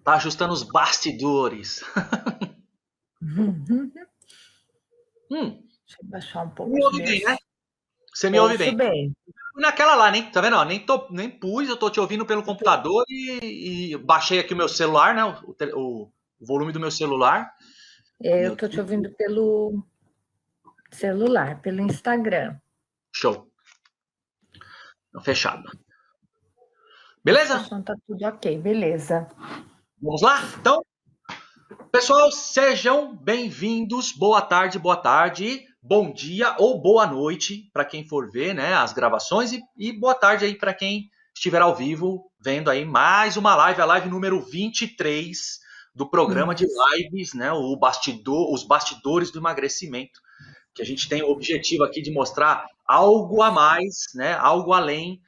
Tá ajustando os bastidores. Uhum. Hum, Deixa eu baixar um me ouve pouquinho bem, né? esse. Você me ouve Ouço bem. bem. Fui naquela lá, nem, tá vendo? Ó, nem pus, eu tô te ouvindo pelo computador e baixei aqui o meu celular, né? O volume do meu celular. Eu Meu, estou te ouvindo pelo celular, pelo Instagram. show. Então, fechado. Acho que o Beleza? som está tudo ok, beleza. Vamos lá? Então, pessoal, sejam bem-vindos. Boa tarde, bom dia ou boa noite para quem for ver, né, as gravações e boa tarde aí para quem estiver ao vivo vendo aí mais uma live, a live número 23 do programa de Isso. lives, né, os bastidores do emagrecimento, que a gente tem o objetivo aqui de mostrar algo a mais, né, algo além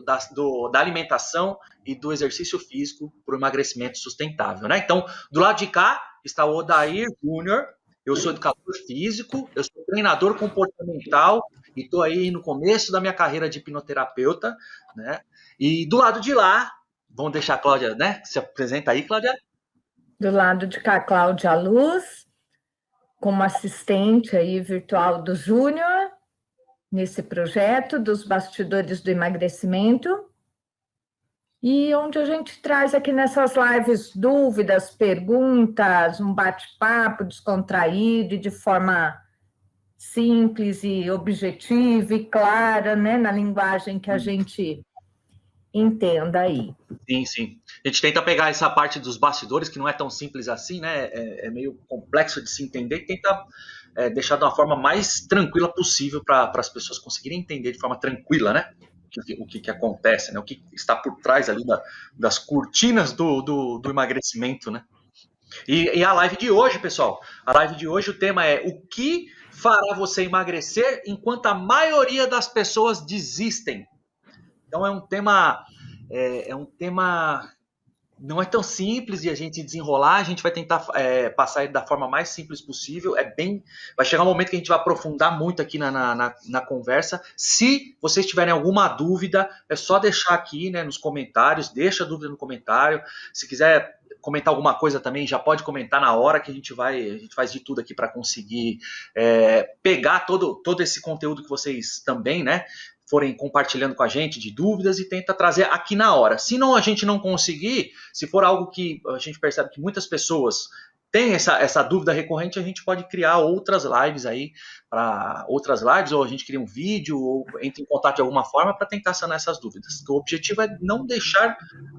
da alimentação e do exercício físico para o emagrecimento sustentável, né? Então, do lado de cá está o Odair Júnior, eu sou educador físico, eu sou treinador comportamental e estou aí no começo da minha carreira de hipnoterapeuta, né? E do lado de lá, vamos deixar a Cláudia, né? Se apresenta aí, Cláudia. Do lado de cá, Cláudia Luz, como assistente aí virtual do Júnior, nesse projeto dos bastidores do emagrecimento, e onde a gente traz aqui nessas lives dúvidas, perguntas, um bate-papo descontraído e de forma simples e objetiva e clara, né, na linguagem que a gente entenda aí. Sim, sim. A gente tenta pegar essa parte dos bastidores, que não é tão simples assim, né? É meio complexo de se entender, e tenta deixar de uma forma mais tranquila possível para as pessoas conseguirem entender de forma tranquila, né? O que acontece, né? O que está por trás ali das cortinas do emagrecimento, né? E a live de hoje, pessoal, a live de hoje, o tema é o que fará você emagrecer enquanto a maioria das pessoas desistem. Então é um tema não é tão simples de a gente desenrolar, a gente vai tentar passar ele da forma mais simples possível. Vai chegar um momento que a gente vai aprofundar muito aqui na conversa. Se vocês tiverem alguma dúvida, é só deixar aqui, né, nos comentários, deixa a dúvida no comentário. Se quiser comentar alguma coisa também, já pode comentar na hora que a gente faz de tudo aqui para conseguir pegar todo esse conteúdo que vocês também, né, forem compartilhando com a gente de dúvidas e tenta trazer aqui na hora. Se não a gente não conseguir, se for algo que a gente percebe que muitas pessoas têm essa dúvida recorrente, a gente pode criar outras lives aí, para outras lives, ou a gente cria um vídeo, ou entra em contato de alguma forma para tentar sanar essas dúvidas. O objetivo é não deixar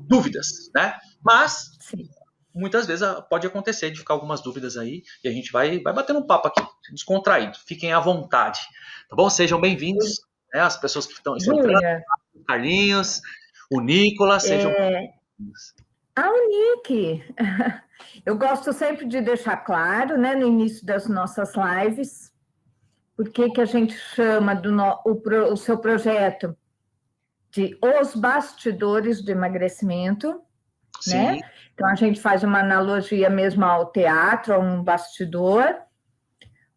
dúvidas, né? Mas Sim. muitas vezes pode acontecer de ficar algumas dúvidas aí e a gente vai batendo um papo aqui, descontraído. Fiquem à vontade, tá bom? Sejam bem-vindos, né? As pessoas que estão entrando, Júnior, o Carlinhos, o Nicolas, sejam é, bem-vindos. a Unique, eu gosto sempre de deixar claro, né, no início das nossas lives, por que que a gente chama o seu projeto de Os Bastidores do Emagrecimento, né? Sim, Então a gente faz uma analogia mesmo ao teatro, a um bastidor,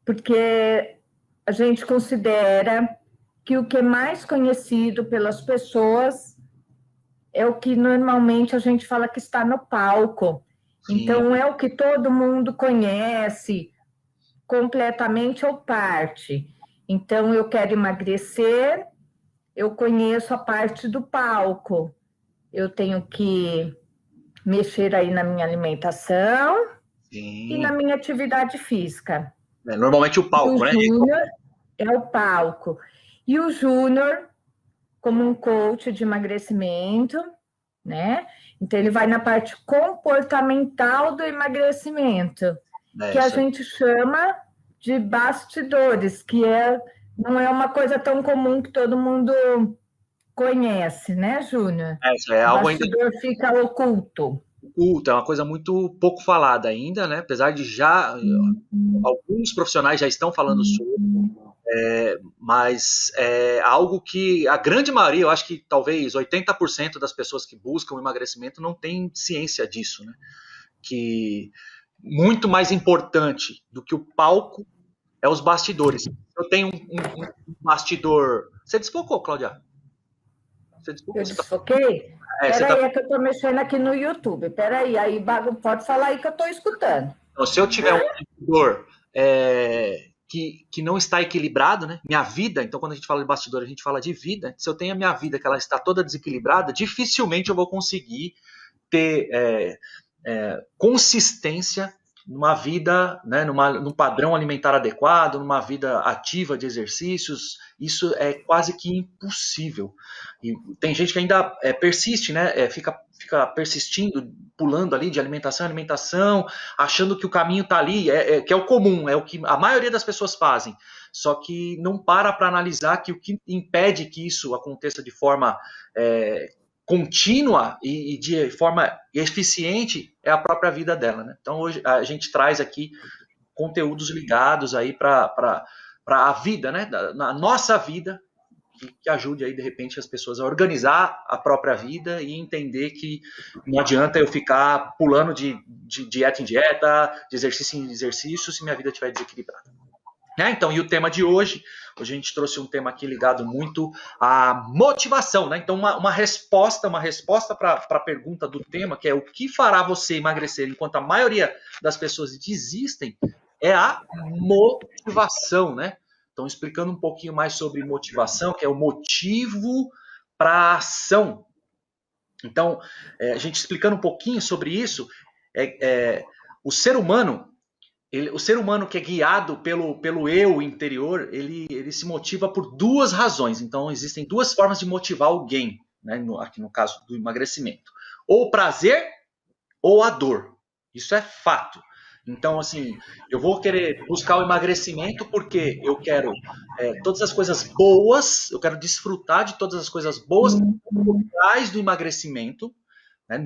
porque a gente considera que o que é mais conhecido pelas pessoas é o que normalmente a gente fala que está no palco. sim, Então, é o que todo mundo conhece, completamente ou parte. Então, eu quero emagrecer, eu conheço a parte do palco. Eu tenho que mexer aí na minha alimentação e na sim. minha atividade física. Normalmente o E o palco, né? Júnior é o palco. E o Júnior, como um coach de emagrecimento, né? Então, ele vai na parte comportamental do emagrecimento, É que a isso aí. gente chama de bastidores, não é uma coisa tão comum que todo mundo conhece, né, Júnior? É isso aí. É O algo ainda bastidor fica oculto. oculto, é uma coisa muito pouco falada ainda, né? Apesar de já alguns profissionais já estão falando sobre. Mas é algo que a grande maioria, eu acho que talvez 80% das pessoas que buscam emagrecimento não tem ciência disso, né? Que muito mais importante do que o palco é os bastidores. Eu tenho um bastidor. Você desfocou, Cláudia? Você desculpa, Eu você tá... desfoquei? você Peraí, tá... é que eu estou mexendo aqui no YouTube. Peraí, aí pode falar aí que eu estou escutando. Então, se eu tiver um bastidor que não está equilibrado, né? Minha vida, então quando a gente fala de bastidor, a gente fala de vida. Se eu tenho a minha vida que ela está toda desequilibrada, dificilmente eu vou conseguir ter consistência numa vida, né, num padrão alimentar adequado, numa vida ativa de exercícios. Isso é quase que impossível. E tem gente que ainda persiste, né, fica persistindo, pulando ali de alimentação em alimentação, achando que o caminho está ali, que é o comum, é o que a maioria das pessoas fazem. Só que não para analisar que o que impede que isso aconteça de forma contínua e de forma eficiente é a própria vida dela, né? Então hoje a gente traz aqui conteúdos ligados aí para a vida, né? Na nossa vida, que ajude aí de repente as pessoas a organizar a própria vida e entender que não adianta eu ficar pulando de dieta em dieta, de exercício em exercício, se minha vida estiver desequilibrada. Então, e o tema de hoje a gente trouxe um tema aqui ligado muito à motivação, né? Então, uma resposta para a pergunta do tema, que é o que fará você emagrecer enquanto a maioria das pessoas desistem, é a motivação, né? Então, explicando um pouquinho mais sobre motivação, que é o motivo para a ação. Então, a gente explicando um pouquinho sobre isso, o ser humano que é guiado pelo eu interior, ele se motiva por duas razões. Então, existem duas formas de motivar alguém, né, aqui no caso do emagrecimento. Ou o prazer ou a dor. Isso é fato. Então, assim, eu vou querer buscar o emagrecimento porque eu quero todas as coisas boas, eu quero desfrutar de todas as coisas boas por trás do emagrecimento.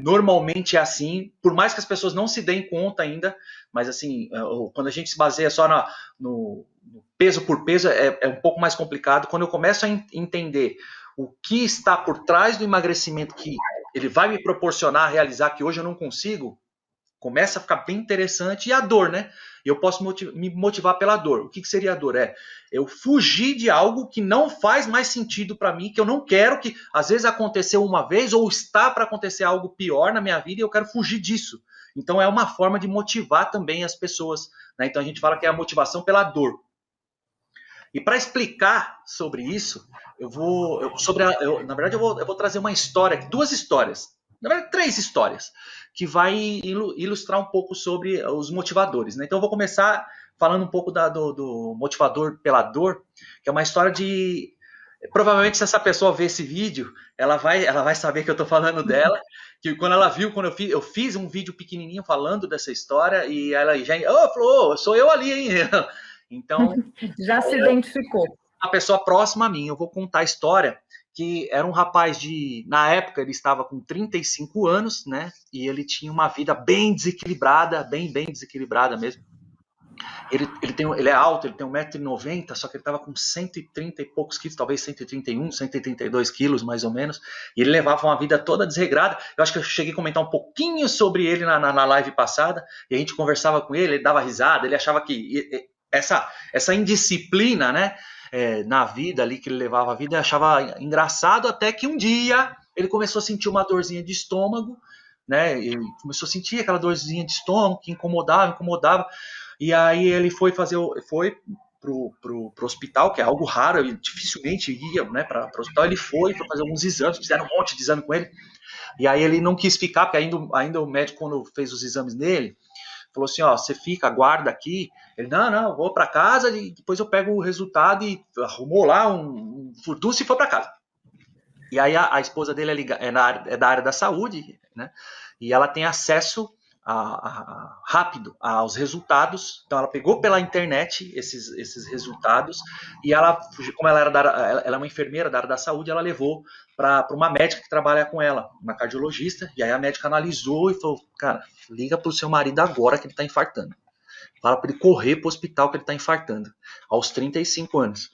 Normalmente é assim, por mais que as pessoas não se deem conta ainda, mas assim, quando a gente se baseia só no peso por peso, é um pouco mais complicado. Quando eu começo a entender o que está por trás do emagrecimento que ele vai me proporcionar realizar, que hoje eu não consigo, começa a ficar bem interessante. E a dor, né? Eu posso me motivar pela dor. O que seria a dor? Eu fugir de algo que não faz mais sentido para mim, que eu não quero, que às vezes aconteceu uma vez ou está para acontecer algo pior na minha vida e eu quero fugir disso. Então é uma forma de motivar também as pessoas, né? Então a gente fala que é a motivação pela dor. E para explicar sobre isso, na verdade eu vou trazer uma história, duas histórias, na verdade 3 histórias, que vai ilustrar um pouco sobre os motivadores, né? Então eu vou começar falando um pouco do motivador pela dor, que é uma história de... Provavelmente se essa pessoa ver esse vídeo, ela vai saber que eu estou falando dela, que quando ela viu, quando eu fiz um vídeo pequenininho falando dessa história, e ela já falou, sou eu ali, hein? Então... Já se identificou. Uma pessoa próxima a mim, eu vou contar a história, que era um rapaz na época ele estava com 35 anos, né, e ele tinha uma vida bem desequilibrada, bem desequilibrada mesmo. Ele é alto, ele tem 1,90 m, só que ele estava com 130 e poucos quilos, talvez 131, 132 quilos, mais ou menos, e ele levava uma vida toda desregrada. Eu acho que eu cheguei a comentar um pouquinho sobre ele na live passada, e a gente conversava com ele dava risada, ele achava que essa indisciplina, né, na vida ali que ele levava a vida, eu achava engraçado, até que um dia ele começou a sentir uma dorzinha de estômago, né, ele começou a sentir aquela dorzinha de estômago que incomodava, e aí ele foi pro hospital, que é algo raro, ele dificilmente ia, né, para o hospital. Ele foi fazer alguns exames, fizeram um monte de exame com ele, e aí ele não quis ficar, porque ainda o médico, quando fez os exames nele, falou assim, você fica, aguarda aqui. Ele, não, eu vou para casa e depois eu pego o resultado, e arrumou lá um furdunço e foi para casa. E aí a esposa dele é da área da saúde, né? E ela tem acesso rápido aos resultados. Então ela pegou pela internet esses resultados, e ela, como ela é uma enfermeira da área da saúde, ela levou para uma médica que trabalha com ela, uma cardiologista, e aí a médica analisou e falou, cara, liga pro seu marido agora que ele está infartando. Fala para ele correr pro hospital que ele está infartando, aos 35 anos.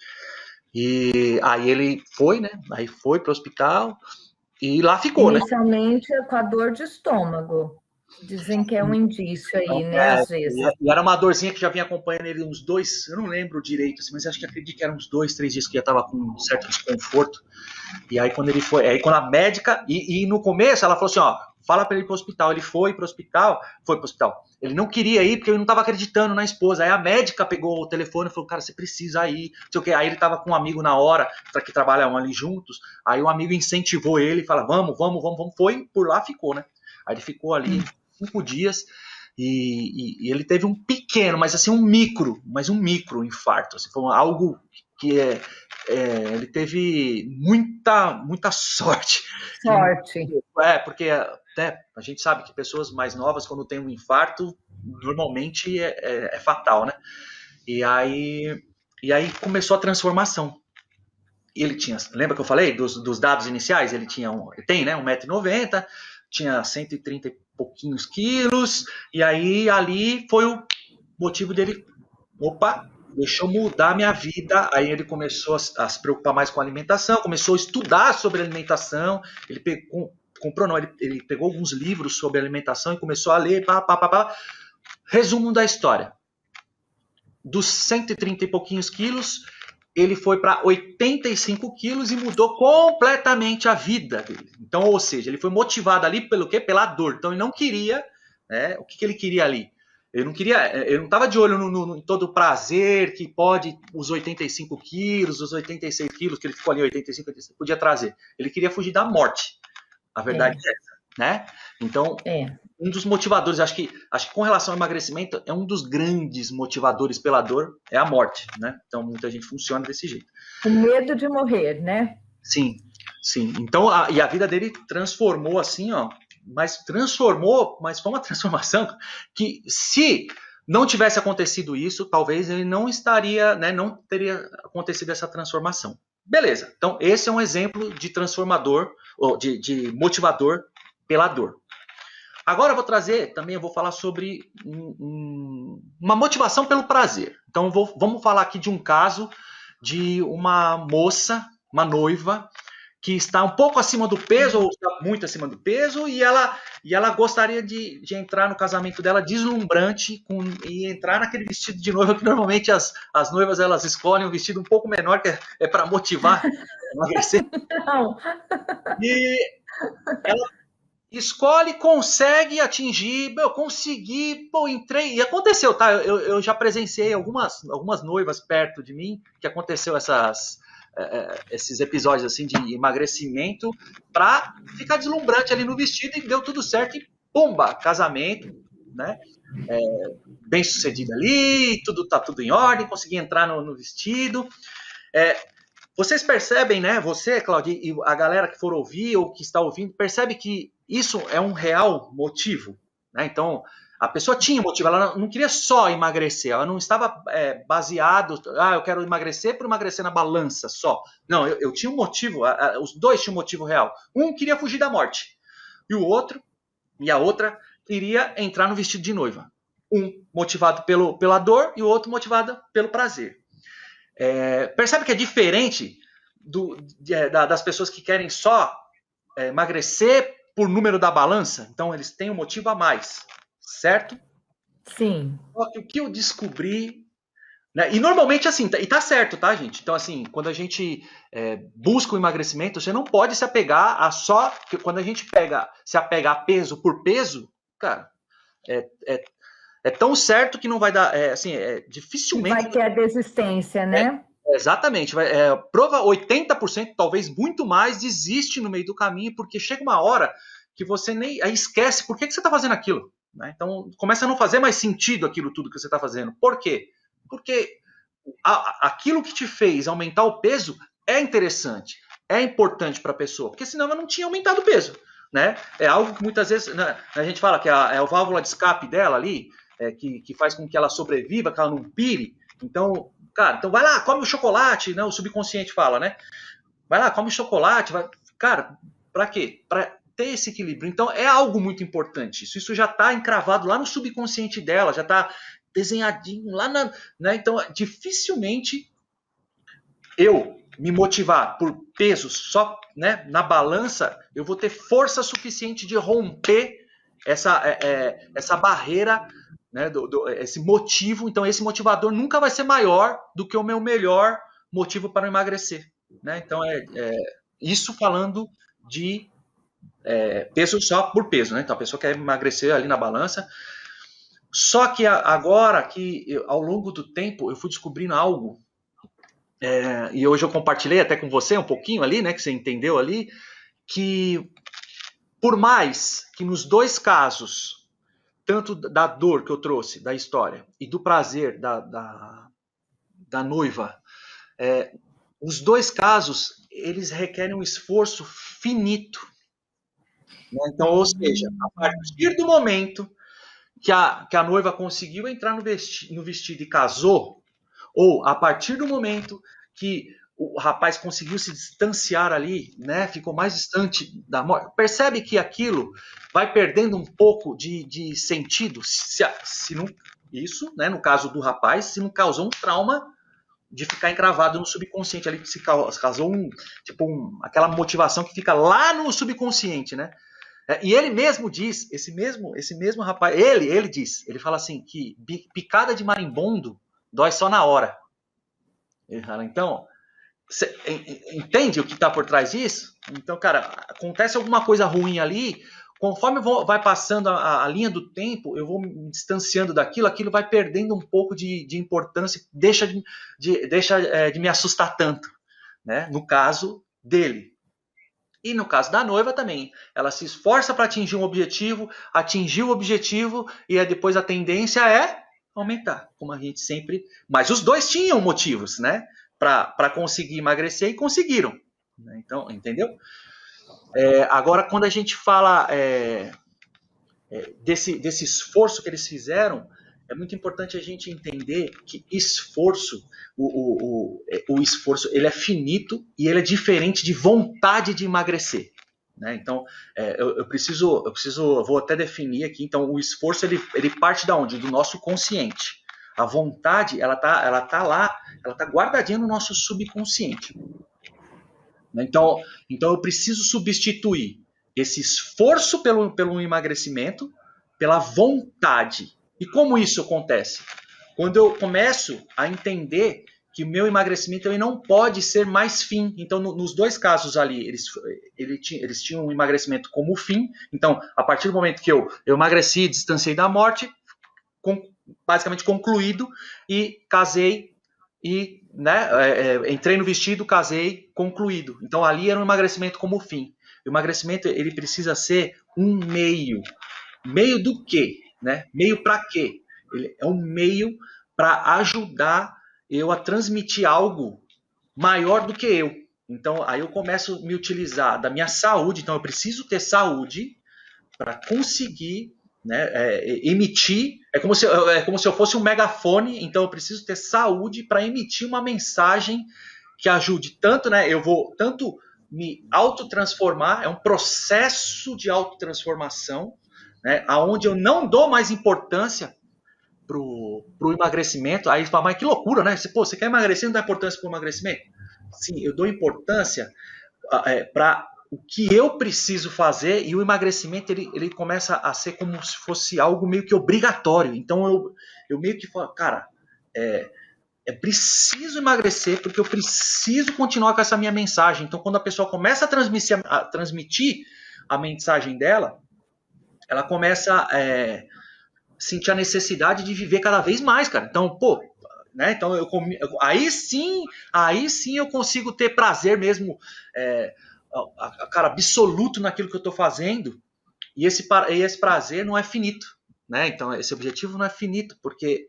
E aí ele foi, né? Aí foi pro hospital e lá ficou, inicialmente, né? Com a dor de estômago. Dizem que é um indício aí, Então, né? Às vezes. e era uma dorzinha que já vinha acompanhando ele uns 2, eu não lembro direito, assim, mas acho que acredito que eram uns 2, 3 dias que já estava com um certo desconforto. E aí quando ele foi, aí quando a médica, e no começo ela falou assim, ó, fala para ele ir pro hospital. Ele foi pro hospital. Ele não queria ir porque ele não estava acreditando na esposa. Aí a médica pegou o telefone e falou, cara, você precisa ir. Não sei o quê. Aí ele estava com um amigo na hora, que trabalham ali juntos. Aí o amigo incentivou ele, fala, vamos. Foi, por lá ficou, né? Aí ele ficou ali 5 dias e ele teve um pequeno, mas assim, um micro infarto. Assim, foi algo que ele teve muita sorte. Sorte. Porque até a gente sabe que pessoas mais novas, quando tem um infarto, normalmente é fatal, né? E aí começou a transformação. Ele tinha, lembra que eu falei dos dados iniciais? Ele tem, né, 1,90 m, tinha 130 e pouquinhos quilos, e aí ali foi o motivo dele, opa, deixa eu mudar a minha vida. Aí ele começou a se preocupar mais com a alimentação, começou a estudar sobre alimentação, ele ele pegou alguns livros sobre alimentação e começou a ler, Resumo da história. Dos 130 e pouquinhos quilos, ele foi para 85 quilos e mudou completamente a vida dele. Então, ou seja, ele foi motivado ali pelo quê? Pela dor. Então, ele não queria, né? O que ele queria ali? Ele não estava de olho em todo o prazer que pode os 85 quilos, os 86 quilos, que ele ficou ali, 85, 86, podia trazer. Ele queria fugir da morte. A verdade é essa, né? Então, um dos motivadores, acho que com relação ao emagrecimento, é um dos grandes motivadores pela dor, é a morte, né? Então, muita gente funciona desse jeito. O medo de morrer, né? Sim. Então, e a vida dele transformou assim, ó, mas foi uma transformação que, se não tivesse acontecido isso, talvez ele não estaria, né, não teria acontecido essa transformação. Beleza, então esse é um exemplo de transformador, ou de motivador pela dor. Agora eu vou falar sobre uma motivação pelo prazer. Então vamos falar aqui de um caso de uma moça, uma noiva, que está um pouco acima do peso, ou está muito acima do peso, e ela gostaria de entrar no casamento dela deslumbrante e entrar naquele vestido de noiva que normalmente as noivas elas escolhem um vestido um pouco menor, que é para motivar a emagrecer. Não. E ela escolhe, consegue atingir, eu consegui, entrei, e aconteceu, tá? Eu já presenciei algumas noivas perto de mim, que aconteceu esses episódios assim de emagrecimento para ficar deslumbrante ali no vestido, e deu tudo certo e pumba, casamento, né? Bem sucedido ali, tá tudo em ordem, consegui entrar no vestido. Vocês percebem, né? Você, Claudio, e a galera que for ouvir ou que está ouvindo, percebe que isso é um real motivo, né? Então, a pessoa tinha motivo, ela não queria só emagrecer, ela não estava baseado, eu quero emagrecer por emagrecer na balança só. Não, eu tinha um motivo, os dois tinham um motivo real. Um queria fugir da morte, e a outra queria entrar no vestido de noiva. Um motivado pela dor e o outro motivado pelo prazer. Percebe que é diferente das pessoas que querem só emagrecer por número da balança? Então, eles têm um motivo a mais. Certo? Sim. Só que o que eu descobri, né, e normalmente assim, e tá certo, tá, gente? Então, assim, quando a gente busca o emagrecimento, você não pode se apegar a só, porque quando a gente se apega a peso por peso, cara, é tão certo que não vai dar, dificilmente... Vai ter a desistência, né? Exatamente, prova 80%, talvez muito mais, desiste no meio do caminho, porque chega uma hora que você nem aí esquece por que você está fazendo aquilo. Né? Então, começa a não fazer mais sentido aquilo tudo que você está fazendo. Por quê? Porque aquilo que te fez aumentar o peso é interessante, é importante para a pessoa, porque senão ela não tinha aumentado o peso. Né? É algo que muitas vezes, né, a gente fala que é a válvula de escape dela ali, que faz com que ela sobreviva, que ela não pire. Então, cara, vai lá, come o chocolate, né? O subconsciente fala, né? Vai lá, come o chocolate. Cara, para quê? Para ter esse equilíbrio. Então, é algo muito importante. Isso já está encravado lá no subconsciente dela, já está desenhadinho lá né? Então, dificilmente eu me motivar por peso só, né, na balança, eu vou ter força suficiente de romper essa barreira, né, esse motivo. Então, esse motivador nunca vai ser maior do que o meu melhor motivo para emagrecer. Né? Então, isso falando de peso só por peso. Né? Então, a pessoa quer emagrecer ali na balança. Só que agora que ao longo do tempo eu fui descobrindo algo, e hoje eu compartilhei até com você um pouquinho ali, né, que você entendeu ali, que por mais que nos dois casos, tanto da dor que eu trouxe da história e do prazer da noiva, os dois casos eles requerem um esforço finito. Né? Então, ou seja, a partir do momento que a noiva conseguiu entrar no vestido e casou, ou a partir do momento que o rapaz conseguiu se distanciar ali, né, ficou mais distante da morte, percebe que aquilo vai perdendo um pouco de sentido, se não, isso, né, no caso do rapaz, se não causou um trauma de ficar encravado no subconsciente ali, que se causou aquela motivação que fica lá no subconsciente, né? E ele mesmo diz, esse mesmo rapaz, ele diz, ele fala assim, que picada de marimbondo dói só na hora. Ele fala, então, você entende o que está por trás disso? Então, cara, acontece alguma coisa ruim ali, conforme vai passando a linha do tempo, eu vou me distanciando daquilo, aquilo vai perdendo um pouco de importância, deixa de me assustar tanto, né? No caso dele. E no caso da noiva também, ela se esforça para atingir um objetivo, atingir o objetivo, e depois a tendência é aumentar, como a gente sempre... Mas os dois tinham motivos, né? Para conseguir emagrecer e conseguiram. Então, entendeu? Agora, quando a gente fala desse esforço que eles fizeram, é muito importante a gente entender que esforço, o esforço, ele é finito e ele é diferente de vontade de emagrecer. Né? Então, eu vou até definir aqui. Então, o esforço ele parte da onde? Do nosso consciente. A vontade, ela tá lá, ela tá guardadinha no nosso subconsciente. Então eu preciso substituir esse esforço pelo emagrecimento pela vontade. E como isso acontece? Quando eu começo a entender que o meu emagrecimento ele não pode ser mais fim. Então, nos dois casos ali, eles tinham um emagrecimento como fim. Então, a partir do momento que eu emagreci, distanciei da morte, basicamente concluído, e casei, e entrei no vestido, casei, concluído. Então, ali era um emagrecimento como fim. O emagrecimento ele precisa ser um meio. Meio do quê? Né? Meio para quê? Ele é um meio para ajudar eu a transmitir algo maior do que eu. Então, aí eu começo a me utilizar da minha saúde. Então, eu preciso ter saúde para conseguir emitir. É como se eu fosse um megafone. Então, eu preciso ter saúde para emitir uma mensagem que ajude tanto, né? Eu vou tanto me autotransformar, é um processo de autotransformação, né? Onde eu não dou mais importância pro emagrecimento. Aí você fala, mas que loucura, né? Você quer emagrecer, não dá importância pro emagrecimento? Sim, eu dou importância para o que eu preciso fazer, e o emagrecimento ele começa a ser como se fosse algo meio que obrigatório. Então eu meio que falo, cara, é preciso emagrecer porque eu preciso continuar com essa minha mensagem. Então, quando a pessoa começa a transmitir a mensagem dela, ela começa a sentir a necessidade de viver cada vez mais, cara. Então, né? Então aí sim eu consigo ter prazer mesmo, cara, absoluto naquilo que eu estou fazendo. E esse prazer não é finito, né? Então esse objetivo não é finito, porque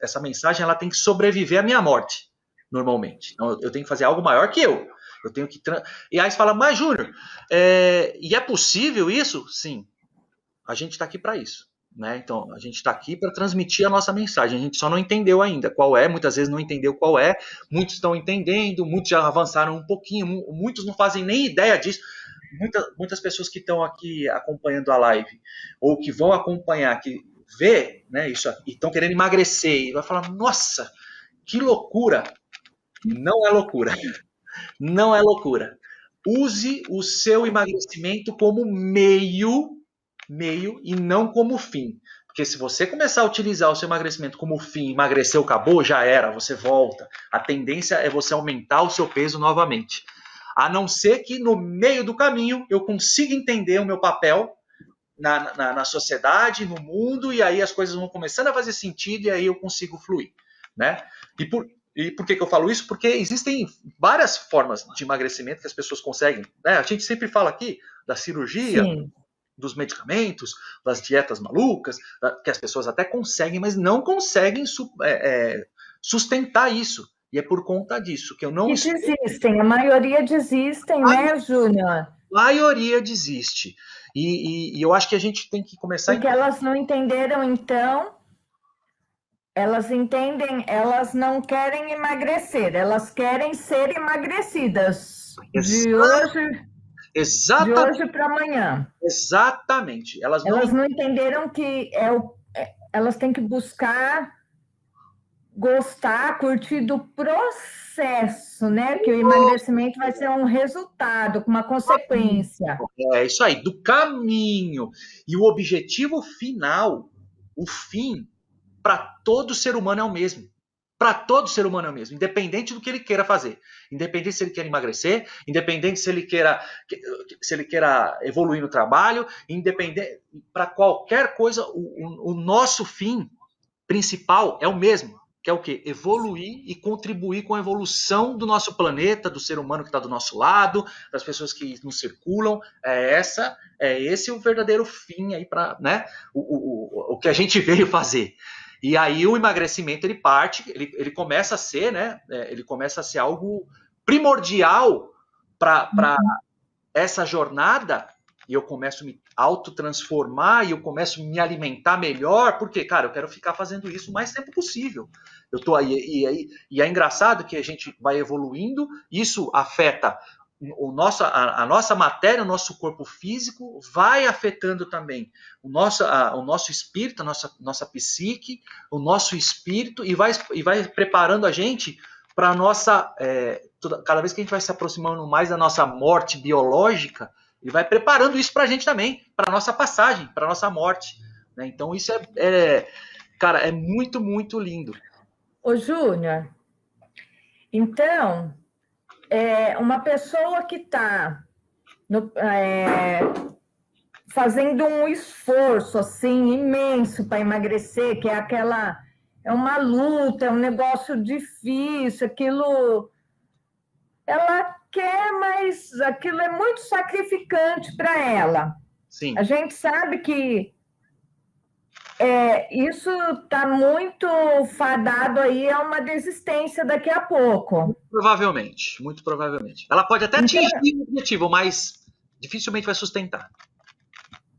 essa mensagem ela tem que sobreviver à minha morte, normalmente. Então eu tenho que fazer algo maior que eu. Eu tenho que e aí você fala, mas Júnior, e é possível isso? Sim. A gente está aqui para isso. Né? Então, a gente está aqui para transmitir a nossa mensagem. A gente só não entendeu ainda qual é, muitas vezes não entendeu qual é, muitos estão entendendo, muitos já avançaram um pouquinho, muitos não fazem nem ideia disso. Muitas pessoas que estão aqui acompanhando a live, ou que vão acompanhar, que vê, né, isso e estão querendo emagrecer, e vai falar, nossa, que loucura. Não é loucura. Não é loucura. Use o seu emagrecimento como meio meio e não como fim. Porque se você começar a utilizar o seu emagrecimento como fim, emagreceu, acabou, já era, você volta. A tendência é você aumentar o seu peso novamente. A não ser que no meio do caminho eu consiga entender o meu papel na sociedade, no mundo, e aí as coisas vão começando a fazer sentido e aí eu consigo fluir, né? E por que eu falo isso? Porque existem várias formas de emagrecimento que as pessoas conseguem, né? A gente sempre fala aqui da cirurgia, Sim. dos medicamentos, das dietas malucas, que as pessoas até conseguem, mas não conseguem sustentar isso. E é por conta disso que eu não E estou... desistem, a maioria desistem, né, Júnior? A maioria desiste. E eu acho que a gente tem que começar a Porque elas não entenderam, então, elas entendem, elas não querem emagrecer, elas querem ser emagrecidas de hoje para amanhã. Exatamente. Elas não entenderam que elas têm que buscar gostar, curtir do processo, né? Que o emagrecimento vai ser um resultado, uma consequência. É isso aí, do caminho. E o objetivo final, o fim, para todo ser humano é o mesmo. Para todo ser humano é o mesmo, independente do que ele queira fazer. Independente se ele quer emagrecer, independente se ele queira evoluir no trabalho, independente para qualquer coisa, o nosso fim principal é o mesmo, que é o quê? Evoluir e contribuir com a evolução do nosso planeta, do ser humano que está do nosso lado, das pessoas que nos circulam. É esse o verdadeiro fim aí para, né? O que a gente veio fazer. E aí o emagrecimento ele começa a ser, né? Ele começa a ser algo primordial para essa jornada. E eu começo a me autotransformar e eu começo a me alimentar melhor, porque, cara, eu quero ficar fazendo isso o mais tempo possível. Eu tô aí, e é engraçado que a gente vai evoluindo, isso afeta a nossa matéria, o nosso corpo físico, vai afetando também o nosso espírito, a nossa psique, o nosso espírito, e vai preparando a gente para a nossa. Cada vez que a gente vai se aproximando mais da nossa morte biológica, ele vai preparando isso para a gente também, para a nossa passagem, para a nossa morte. Né? Então, isso cara, é muito, muito lindo. Ô, Júnior, então, uma pessoa que está fazendo um esforço assim imenso para emagrecer, que é uma luta, é um negócio difícil, aquilo ela quer, mas aquilo é muito sacrificante para ela. Sim. A gente sabe que isso está muito fadado aí a uma desistência daqui a pouco. Provavelmente, muito provavelmente. Ela pode até atingir o objetivo, mas dificilmente vai sustentar.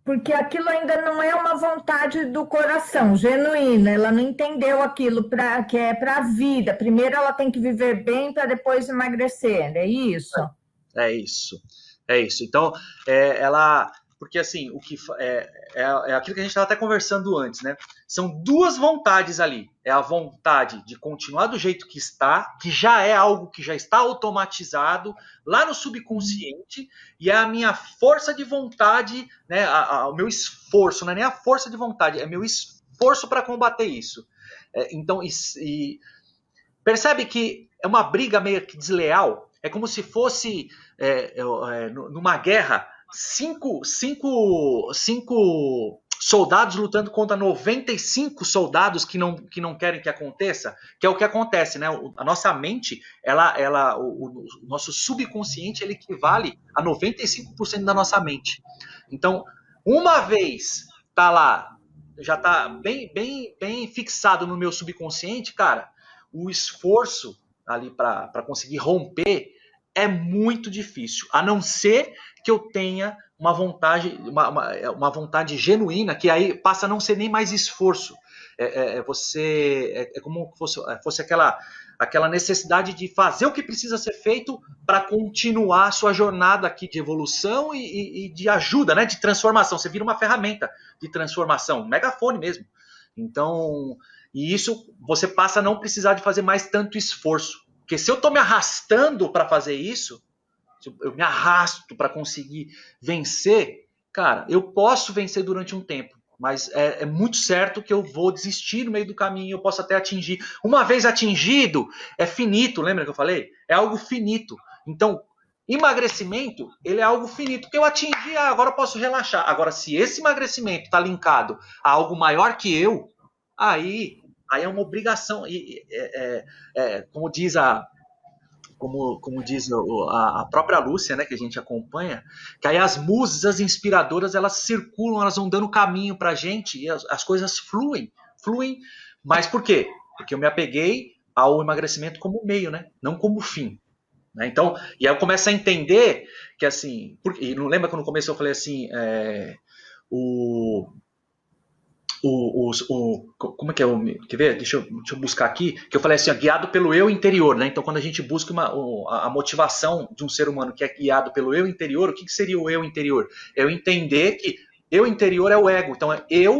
Porque aquilo ainda não é uma vontade do coração, genuína. Ela não entendeu aquilo que é para a vida. Primeiro ela tem que viver bem para depois emagrecer, é isso? É isso. É isso. Então, porque assim, é aquilo que a gente estava até conversando antes, né? São duas vontades ali. É a vontade de continuar do jeito que está, que já é algo que já está automatizado lá no subconsciente, e é a minha força de vontade, né? O meu esforço, não é nem a força de vontade, é meu esforço para combater isso. Então, percebe que é uma briga meio que desleal. É como se fosse numa guerra cinco soldados lutando contra 95 soldados que não querem que aconteça, que é o que acontece, né? A nossa mente, o nosso subconsciente, ele equivale a 95% da nossa mente. Então, uma vez tá lá, já tá bem, bem, bem fixado no meu subconsciente, cara, o esforço ali para conseguir romper é muito difícil, a não ser que eu tenha uma vontade genuína, que aí passa a não ser nem mais esforço. É como se fosse aquela necessidade de fazer o que precisa ser feito para continuar a sua jornada aqui de evolução e de ajuda, né, de transformação. Você vira uma ferramenta de transformação, um megafone mesmo. Então, e isso você passa a não precisar de fazer mais tanto esforço. Porque se eu estou me arrastando para fazer isso, se eu me arrasto para conseguir vencer, cara, eu posso vencer durante um tempo, mas é muito certo que eu vou desistir no meio do caminho, eu posso até atingir. Uma vez atingido, é finito, lembra que eu falei? É algo finito. Então, emagrecimento, ele é algo finito, que eu atingi, agora eu posso relaxar. Agora, se esse emagrecimento está linkado a algo maior que eu, aí é uma obrigação. Como diz como diz a própria Lúcia, né, que a gente acompanha, que aí as musas inspiradoras, elas circulam, elas vão dando caminho para a gente e as coisas fluem. Mas por quê? Porque eu me apeguei ao emagrecimento como meio, né, não como fim. Né? Então, e aí eu começo a entender que assim, e não lembra quando no começo eu falei assim, o como é que é quer ver? Deixa eu buscar aqui, que eu falei assim, guiado pelo eu interior, né? Então, quando a gente busca a motivação de um ser humano que é guiado pelo eu interior, o que seria o eu interior? É eu entender que eu interior é o ego, então é eu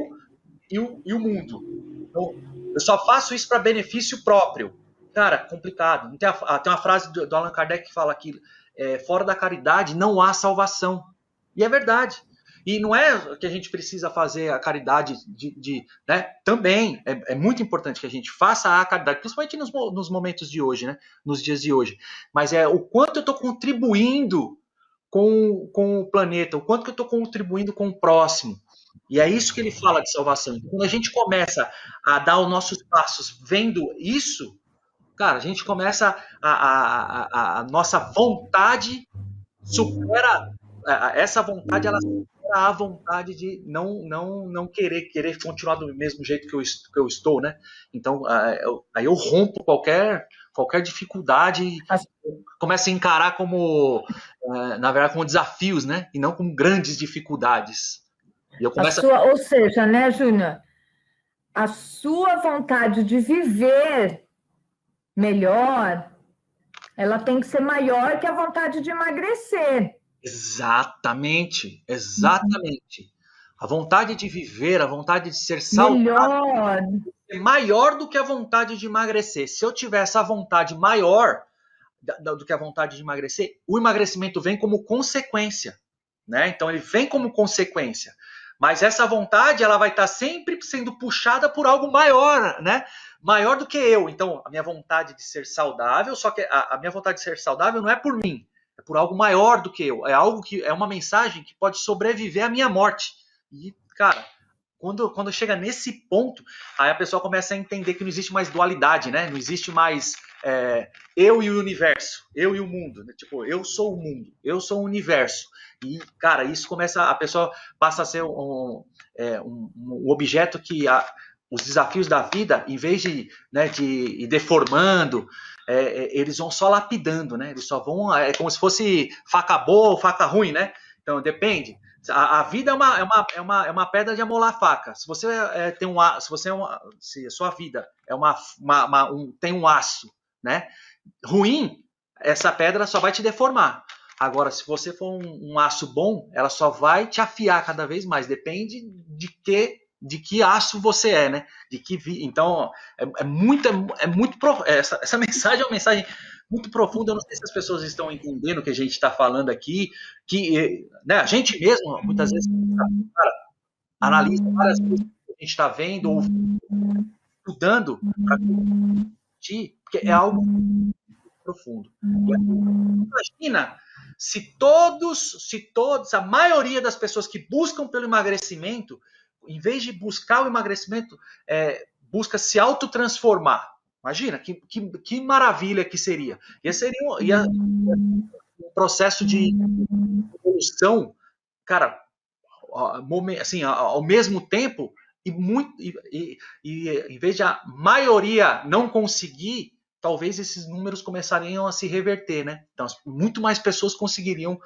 e o mundo. Então, eu só faço isso para benefício próprio. Cara, complicado. Tem uma frase do Allan Kardec que fala que fora da caridade não há salvação. E é verdade. E não é que a gente precisa fazer a caridade né? Também é muito importante que a gente faça a caridade, principalmente nos momentos de hoje, né? Nos dias de hoje. Mas é o quanto eu estou contribuindo com o planeta, o quanto que eu estou contribuindo com o próximo. E é isso que ele fala de salvação. Então, quando a gente começa a dar os nossos passos vendo isso, cara, a gente começa a nossa vontade supera essa vontade, ela supera a vontade de não querer continuar do mesmo jeito que eu estou, né? Então, aí eu rompo qualquer dificuldade e começo a encarar como, na verdade, como desafios, né? E não como grandes dificuldades. E eu começo ou seja, né, Júnior? A sua vontade de viver melhor, ela tem que ser maior que a vontade de emagrecer. Exatamente. A vontade de viver, a vontade de ser saudável é maior do que a vontade de emagrecer. Se eu tiver essa vontade maior do que a vontade de emagrecer, o emagrecimento vem como consequência, né? Então ele vem como consequência. Mas essa vontade, ela vai estar sempre sendo puxada por algo maior, né? Maior do que eu. Então, a minha vontade de ser saudável, só que a minha vontade de ser saudável não é por mim, é por algo maior do que eu. É algo que é uma mensagem que pode sobreviver à minha morte. E, cara, quando chega nesse ponto, aí a pessoa começa a entender que não existe mais dualidade, né? Não existe mais eu e o universo, eu e o mundo. Né? Tipo, eu sou o mundo, eu sou o universo. E, cara, isso começa, a pessoa passa a ser um objeto que os desafios da vida, em vez de ir deformando, eles vão só lapidando, né? Eles só vão, como se fosse faca boa ou faca ruim, né? Então, depende. A vida é uma pedra de amolar faca. Se você se a sua vida tem um aço, né? Ruim, essa pedra só vai te deformar. Agora, se você for um aço bom, ela só vai te afiar cada vez mais. Depende de que aço você é, né? Então, essa mensagem é uma mensagem muito profunda. Eu não sei se as pessoas estão entendendo o que a gente está falando aqui, que, né, a gente mesmo, muitas vezes, cara, analisa várias coisas que a gente está vendo ou estudando para discutir, porque é algo profundo. Imagina se a maioria das pessoas que buscam pelo emagrecimento, em vez de buscar o emagrecimento, busca se autotransformar. Imagina, que maravilha que seria. Esse seria um processo de evolução, cara, assim, ao mesmo tempo, e em vez de a maioria não conseguir, talvez esses números começariam a se reverter, né? Então, muito mais pessoas conseguiriam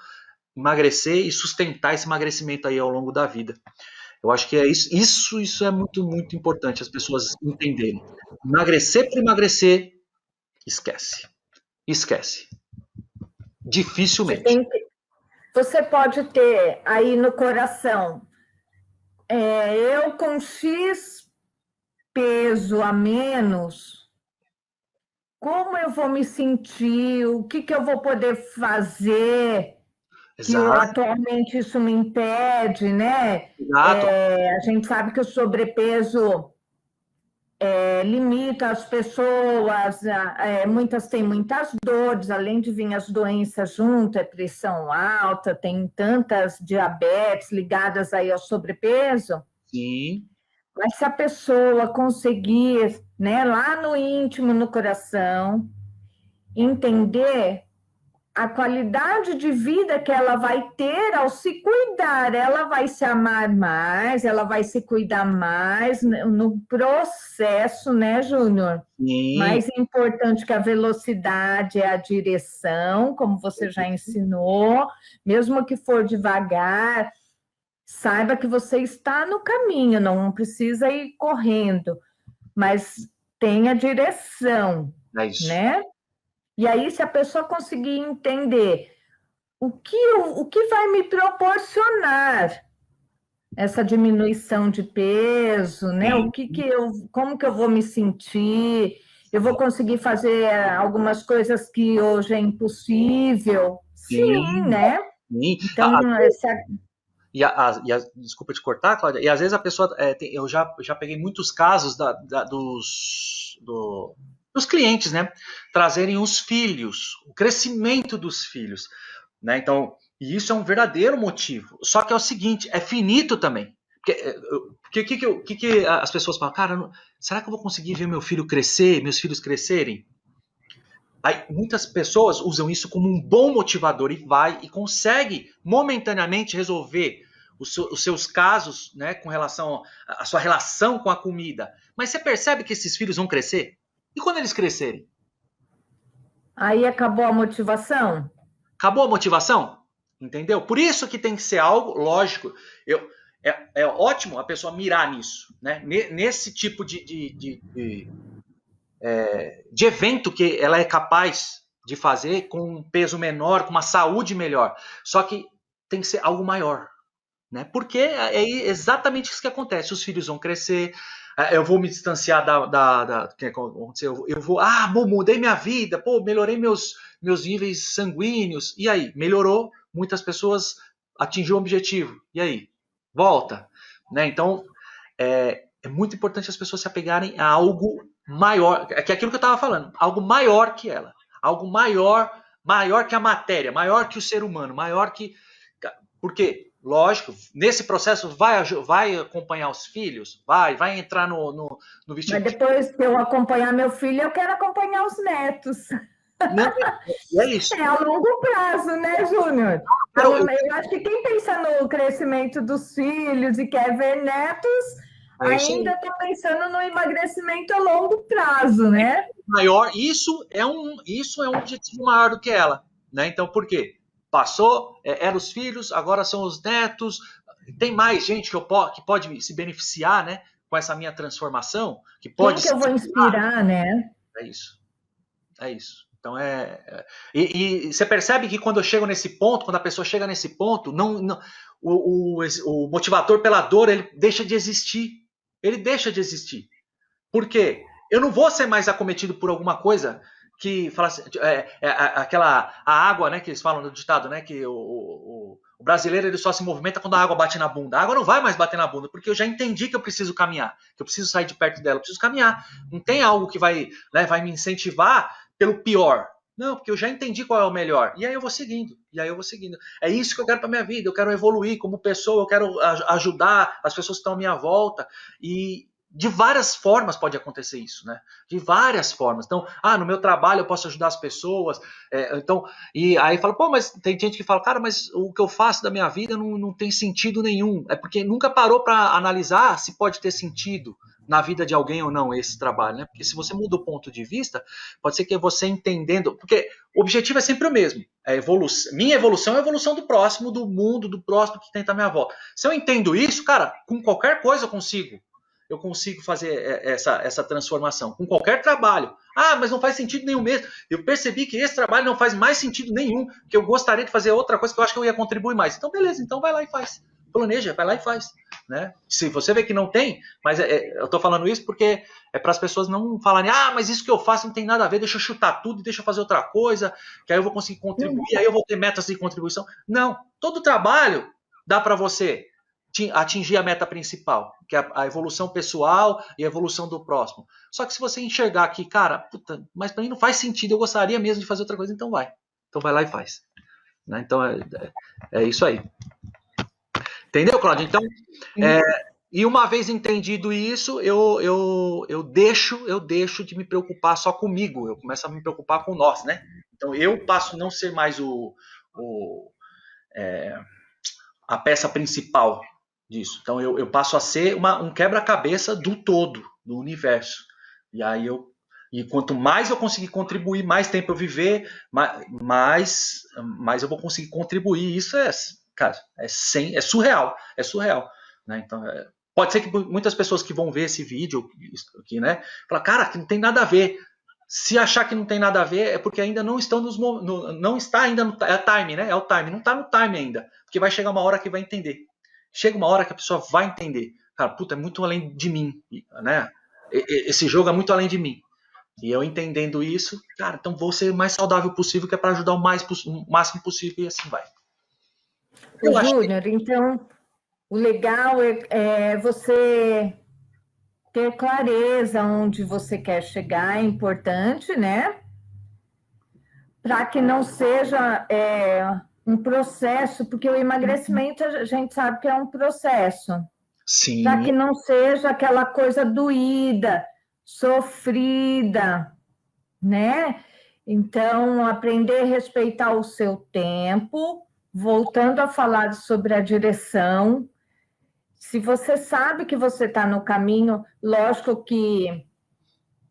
emagrecer e sustentar esse emagrecimento aí ao longo da vida. Eu acho que é isso é muito, muito importante as pessoas entenderem. Emagrecer por emagrecer, esquece. Dificilmente. Você pode ter aí no coração, eu com X peso a menos, como eu vou me sentir, o que eu vou poder fazer? que Exato, atualmente isso me impede, né? exato. A gente sabe que o sobrepeso limita as pessoas, muitas têm muitas dores, além de vir as doenças junto, pressão alta, tem tantas diabetes ligadas aí ao sobrepeso, Sim, mas se a pessoa conseguir, né, lá no íntimo, no coração, entender a qualidade de vida que ela vai ter ao se cuidar, ela vai se amar mais, ela vai se cuidar mais no processo, né, Júnior? sim. Mais importante que a velocidade é a direção, como você já ensinou, mesmo que for devagar, saiba que você está no caminho, não precisa ir correndo, mas tenha direção, É isso. né? E aí, se a pessoa conseguir entender o que vai me proporcionar essa diminuição de peso, né? Sim, Como que eu vou me sentir? Eu vou conseguir fazer algumas coisas que hoje é impossível? Sim, sim, né? sim. Então, Desculpa te cortar, Cláudia, e às vezes a pessoa, eu já peguei muitos casos dos clientes, né, trazerem os filhos, o crescimento dos filhos, né, então, e isso é um verdadeiro motivo, só que é o seguinte, é finito também, porque as pessoas falam, cara, será que eu vou conseguir ver meu filho crescer, meus filhos crescerem? Aí, muitas pessoas usam isso como um bom motivador e vai e consegue momentaneamente resolver os seus casos, né, com relação à sua relação com a comida. Mas você percebe que esses filhos vão crescer? E quando eles crescerem? aí acabou a motivação? Acabou a motivação? Entendeu? Por isso que tem que ser algo lógico. É ótimo a pessoa mirar nisso, né? Nesse tipo de evento que ela é capaz de fazer com um peso menor, com uma saúde melhor. Só que tem que ser algo maior, né? Porque é exatamente isso que acontece. Os filhos vão crescer, eu vou me distanciar eu vou, mudei minha vida, pô, melhorei meus níveis sanguíneos. E aí, melhorou, muitas pessoas atingiu o objetivo. E aí, volta, né? Então, é muito importante as pessoas se apegarem a algo maior, que é aquilo que eu estava falando, algo maior que ela, algo maior que a matéria, maior que o ser humano, maior que. Porque, lógico, nesse processo vai acompanhar os filhos, vai entrar no Mas vestido. depois que eu acompanhar meu filho, eu quero acompanhar os netos. Não, é isso. É a longo prazo, né, Júnior? Eu acho que quem pensa no crescimento dos filhos e quer ver netos, É isso aí. ainda está pensando no emagrecimento a longo prazo, né? Maior, isso é um objetivo maior do que ela, né? Então, por quê? Passou, eram os filhos, agora são os netos. Tem mais gente que pode se beneficiar, né? Com essa minha transformação, que Quem pode que se eu vou inspirar, né? É isso, é isso. Então e você percebe que quando eu chego nesse ponto, quando a pessoa chega nesse ponto, o motivador pela dor ele deixa de existir. Ele deixa de existir. Por quê? Eu não vou ser mais acometido por alguma coisa que fala assim, a água, né, que eles falam no ditado, né, que o brasileiro ele só se movimenta quando a água bate na bunda. A água não vai mais bater na bunda, porque eu já entendi que eu preciso caminhar, que eu preciso sair de perto dela, eu preciso caminhar. Não tem algo que vai me incentivar pelo pior. Não, porque eu já entendi qual é o melhor. E aí eu vou seguindo. E aí eu vou seguindo. É isso que eu quero para minha vida. Eu quero evoluir como pessoa, eu quero ajudar as pessoas que estão à minha volta. E de várias formas pode acontecer isso, né? De várias formas. Então, no meu trabalho eu posso ajudar as pessoas. Então, e aí fala, pô, mas tem gente que fala, cara, mas o que eu faço da minha vida não tem sentido nenhum. É porque nunca parou para analisar se pode ter sentido na vida de alguém ou não esse trabalho, né? Porque se você muda o ponto de vista, pode ser que você entendendo, porque o objetivo é sempre o mesmo. Minha evolução é a evolução do próximo, do mundo, do próximo que tem à minha volta. Se eu entendo isso, cara, com qualquer coisa eu consigo fazer essa transformação com qualquer trabalho. Mas não faz sentido nenhum mesmo. Eu percebi que esse trabalho não faz mais sentido nenhum, que eu gostaria de fazer outra coisa que eu acho que eu ia contribuir mais. Então, beleza, então vai lá e faz. planeja, vai lá e faz. Né? Se você vê que não tem, mas eu tô falando isso porque é para as pessoas não falarem, mas isso que eu faço não tem nada a ver, deixa eu chutar tudo, deixa eu fazer outra coisa, que aí eu vou conseguir contribuir, aí eu vou ter metas de contribuição. Não, todo trabalho dá para você atingir a meta principal, que é a evolução pessoal e a evolução do próximo. Só que se você enxergar que, cara, puta, mas para mim não faz sentido, eu gostaria mesmo de fazer outra coisa, então vai. Então vai lá e faz. Né? Então é isso aí. Entendeu, Cláudio? Então, e uma vez entendido isso, eu deixo de me preocupar só comigo, eu começo a me preocupar com nós, né? Então eu passo a não ser mais a peça principal disso. Então eu passo a ser um quebra-cabeça do todo, do universo. E quanto mais eu conseguir contribuir, mais tempo eu viver, mais eu vou conseguir contribuir. Isso cara, é surreal, né? Então, pode ser que muitas pessoas que vão ver esse vídeo aqui, né, falar, cara, que não tem nada a ver. Se achar que não tem nada a ver, é porque ainda não estão não está ainda no time, né? É o time, não está no time ainda, porque vai chegar uma hora que vai entender. Chega uma hora que a pessoa vai entender. Cara, puta, é muito além de mim, né? Esse jogo é muito além de mim. E eu entendendo isso, cara, então vou ser o mais saudável possível, que é para ajudar o máximo possível, e assim vai. Júnior, então, o legal é você ter clareza onde você quer chegar, é importante, né? Para que não seja um processo, porque o emagrecimento a gente sabe que é um processo. Sim. Para que não seja aquela coisa doída, sofrida, né? Então, aprender a respeitar o seu tempo, voltando a falar sobre a direção. Se você sabe que você está no caminho, lógico que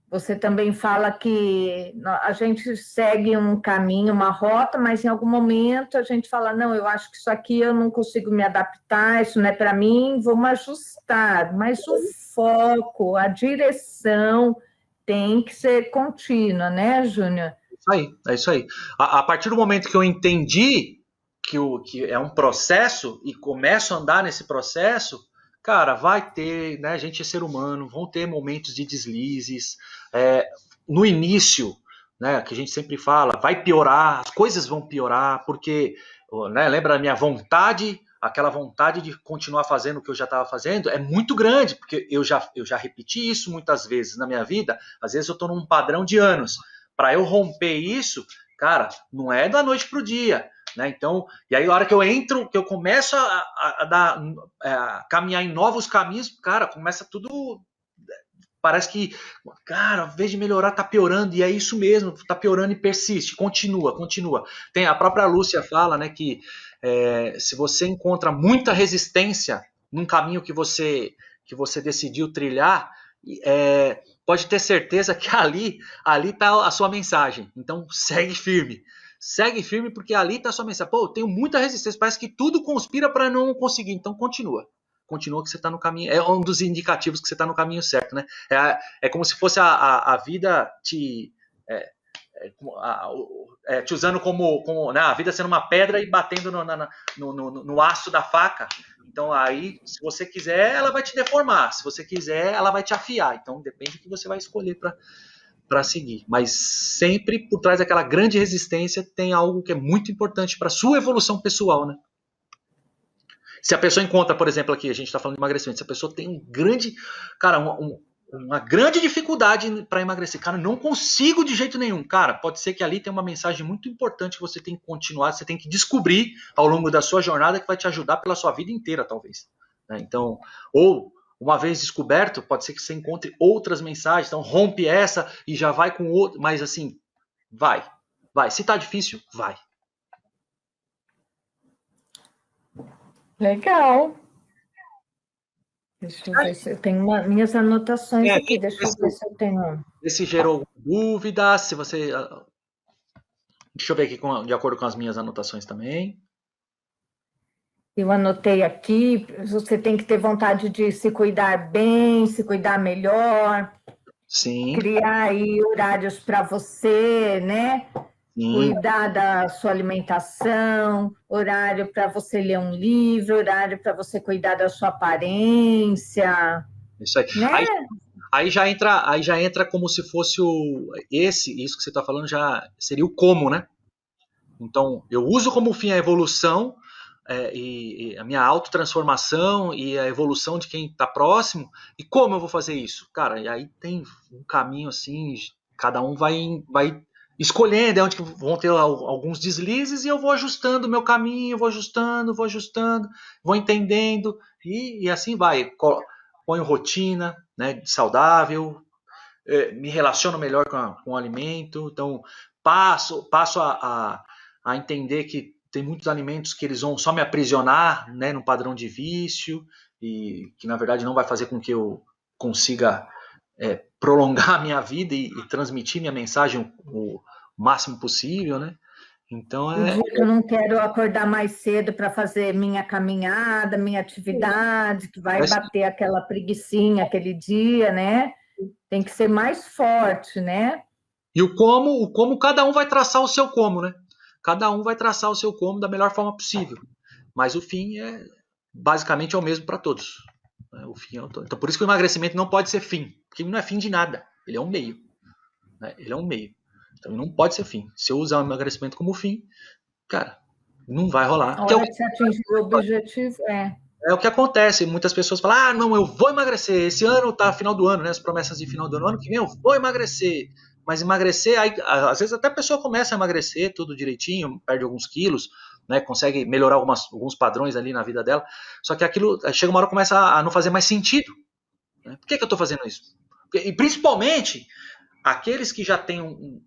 você também fala que a gente segue um caminho, uma rota, mas em algum momento a gente fala, não, eu acho que isso aqui eu não consigo me adaptar, isso não é para mim, vamos ajustar. Mas o foco, a direção tem que ser contínua, né, Júnior? É isso aí. A partir do momento que eu entendi que é um processo e começo a andar nesse processo, cara, vai ter, né? A gente é ser humano, vão ter momentos de deslizes. No início, né? Que a gente sempre fala, vai piorar, as coisas vão piorar, porque, né, lembra da minha vontade, aquela vontade de continuar fazendo o que eu já estava fazendo, é muito grande, porque eu já repeti isso muitas vezes na minha vida. Às vezes eu estou num padrão de anos. Para eu romper isso, cara, não é da noite pro dia. Né? Então, e aí a hora que eu entro, que eu começo a caminhar em novos caminhos, cara, começa tudo, parece que, cara, ao invés de melhorar, tá piorando, e é isso mesmo, tá piorando e persiste, continua. Tem a própria Lúcia fala, né, que se você encontra muita resistência num caminho que você decidiu trilhar, pode ter certeza que ali tá a sua mensagem. Então segue firme porque ali tá a sua mensagem. Pô, eu tenho muita resistência, parece que tudo conspira para não conseguir. Então continua que você está no caminho. É um dos indicativos que você está no caminho certo, né? É como se fosse a vida te usando como né, a vida sendo uma pedra e batendo no aço da faca. Então aí, se você quiser, ela vai te deformar. Se você quiser, ela vai te afiar. Então depende do que você vai escolher para seguir. Mas sempre por trás daquela grande resistência tem algo que é muito importante para a sua evolução pessoal, né? Se a pessoa encontra, por exemplo, aqui a gente está falando de emagrecimento, se a pessoa tem uma grande dificuldade para emagrecer, cara, não consigo de jeito nenhum, cara, pode ser que ali tem uma mensagem muito importante que você tem que continuar, você tem que descobrir ao longo da sua jornada, que vai te ajudar pela sua vida inteira, talvez. Né? Então, ou uma vez descoberto, pode ser que você encontre outras mensagens, então rompe essa e já vai com outra, mas assim, vai. Se tá difícil, vai. Legal. Deixa eu ver se eu tenho minhas anotações aqui. Deixa eu ver se eu tenho. Se gerou dúvida, se você... Deixa eu ver aqui de acordo com as minhas anotações também. Eu anotei aqui, você tem que ter vontade de se cuidar bem, se cuidar melhor. Sim. Criar aí horários para você, né? Sim, cuidar da sua alimentação, horário para você ler um livro, horário para você cuidar da sua aparência, isso aí. né? Aí já entra como se fosse isso que você está falando já seria o como, né? Então, eu uso como fim a evolução e a minha autotransformação e a evolução de quem está próximo. E como eu vou fazer isso? Cara, e aí tem um caminho assim, cada um vai escolhendo, é onde que vão ter alguns deslizes e eu vou ajustando o meu caminho, vou ajustando, vou entendendo e assim vai. Ponho rotina, né, saudável, me relaciono melhor com o alimento, então passo a entender que tem muitos alimentos que eles vão só me aprisionar, né, no padrão de vício e que na verdade não vai fazer com que eu consiga prolongar a minha vida e transmitir minha mensagem o máximo possível, né? Então O dia que eu não quero acordar mais cedo para fazer minha caminhada, minha atividade, que vai é bater aquela preguicinha aquele dia, né? Tem que ser mais forte, né? e o como cada um vai traçar o seu como, né? Cada um vai traçar o seu como da melhor forma possível. Mas o fim basicamente é o mesmo para todos. O fim então, por isso que o emagrecimento não pode ser fim, porque ele não é fim de nada, ele é um meio. Né? Ele é um meio. Então não pode ser fim. Se eu usar o emagrecimento como fim, cara, não vai rolar. A Porque hora que você atingir o objetivo, é o que acontece. Muitas pessoas falam: ah, não, eu vou emagrecer. Esse ano tá final do ano, né? As promessas de final do ano que vem eu vou emagrecer. Mas emagrecer, aí, às vezes até a pessoa começa a emagrecer tudo direitinho, perde alguns quilos, né? Consegue melhorar alguns padrões ali na vida dela. Só que aquilo chega uma hora que começa a não fazer mais sentido. Né? Por que eu tô fazendo isso? E principalmente aqueles que já tem um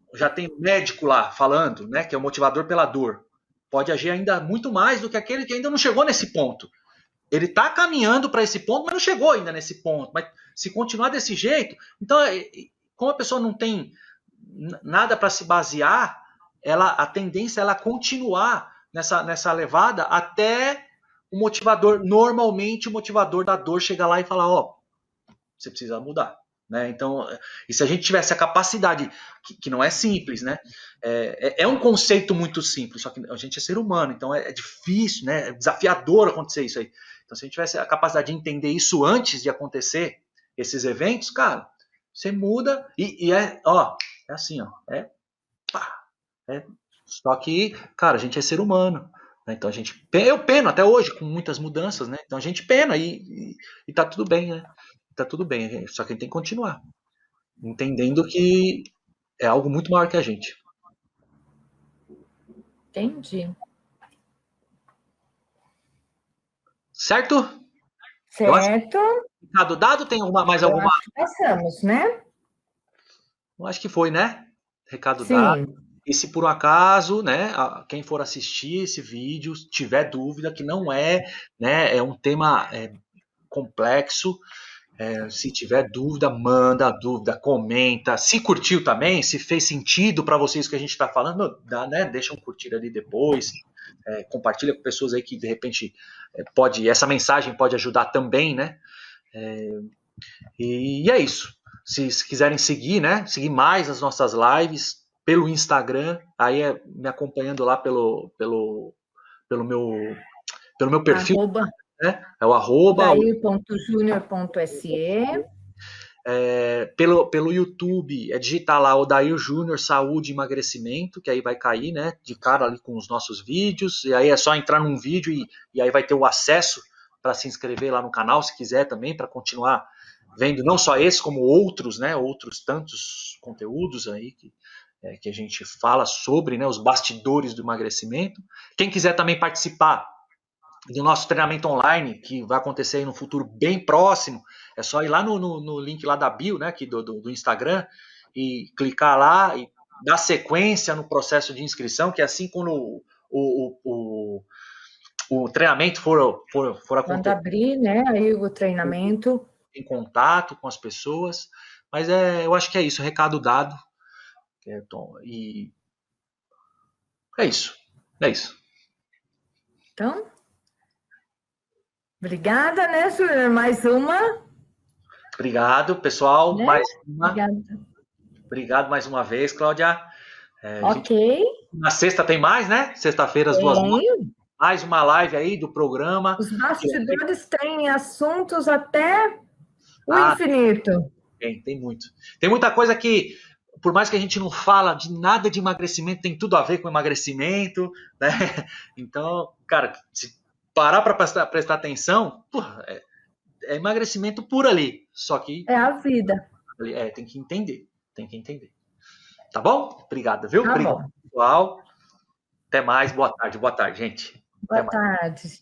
médico lá falando, né? Que é o motivador pela dor. Pode agir ainda muito mais do que aquele que ainda não chegou nesse ponto. Ele está caminhando para esse ponto, mas não chegou ainda nesse ponto. Mas se continuar desse jeito, então, como a pessoa não tem nada para se basear, a tendência é ela continuar nessa levada até normalmente o motivador da dor chegar lá e falar, ó, oh, você precisa mudar. Né? Então, e se a gente tivesse a capacidade, que não é simples, né? É um conceito muito simples, só que a gente é ser humano, então é difícil, né? É desafiador acontecer isso aí. Então, se a gente tivesse a capacidade de entender isso antes de acontecer esses eventos, cara, você muda e é assim, ó, pá, só que, cara, a gente é ser humano, né? Então eu peno até hoje com muitas mudanças, né? Então a gente pena e tá tudo bem, né? Tá tudo bem, só que a gente tem que continuar, entendendo que é algo muito maior que a gente. entendi. Certo? Eu acho Certo? que recado dado, tem mais Eu alguma? acho que passamos, né? Eu acho que foi, né? Recado dado. Sim. E se por um acaso, né, quem for assistir esse vídeo, tiver dúvida que não né, é um tema complexo, se tiver dúvida, manda a dúvida, comenta. Se curtiu também, se fez sentido para vocês o que a gente está falando, né, deixa um curtir ali depois. Compartilha com pessoas aí que de repente essa mensagem pode ajudar também, né? E é isso. Se quiserem seguir, né? Seguir mais as nossas lives pelo Instagram, aí me acompanhando lá pelo meu, pelo meu perfil, Arroba né? É o arroba, dair.junior.se. pelo YouTube, digitar lá Odair Júnior Saúde e Emagrecimento, que aí vai cair, né? De cara ali com os nossos vídeos, e aí é só entrar num vídeo e aí vai ter o acesso para se inscrever lá no canal, se quiser também, para continuar vendo não só esse, como outros, né? Outros tantos conteúdos aí que a gente fala sobre, né? Os bastidores do emagrecimento. Quem quiser também participar do nosso treinamento online, que vai acontecer aí no futuro bem próximo, é só ir lá no link lá da bio, né, aqui do Instagram, e clicar lá e dar sequência no processo de inscrição, que assim quando o treinamento for Quando acontecer, abrir, né, aí o treinamento. em contato com as pessoas. Mas eu acho que é isso, recado dado. E é isso. É isso. Então, obrigada, né, Júnior? Mais uma, Obrigado, pessoal. né? Mais uma. Obrigada. Obrigado mais uma vez, Cláudia. Ok. Na sexta tem mais, né? Sexta-feira, às 2h. Mais uma live aí do programa. Os bastidores têm assuntos até o infinito. Tem muito. Tem muita coisa que, por mais que a gente não fala de nada de emagrecimento, tem tudo a ver com emagrecimento, né? Então, cara, se parar para prestar atenção, porra, é emagrecimento por ali. Só que É a vida. tem que entender. Tem que entender. Tá bom? Obrigado, viu? Tá Obrigado, bom. pessoal. Até mais. Boa tarde, gente. Boa tarde.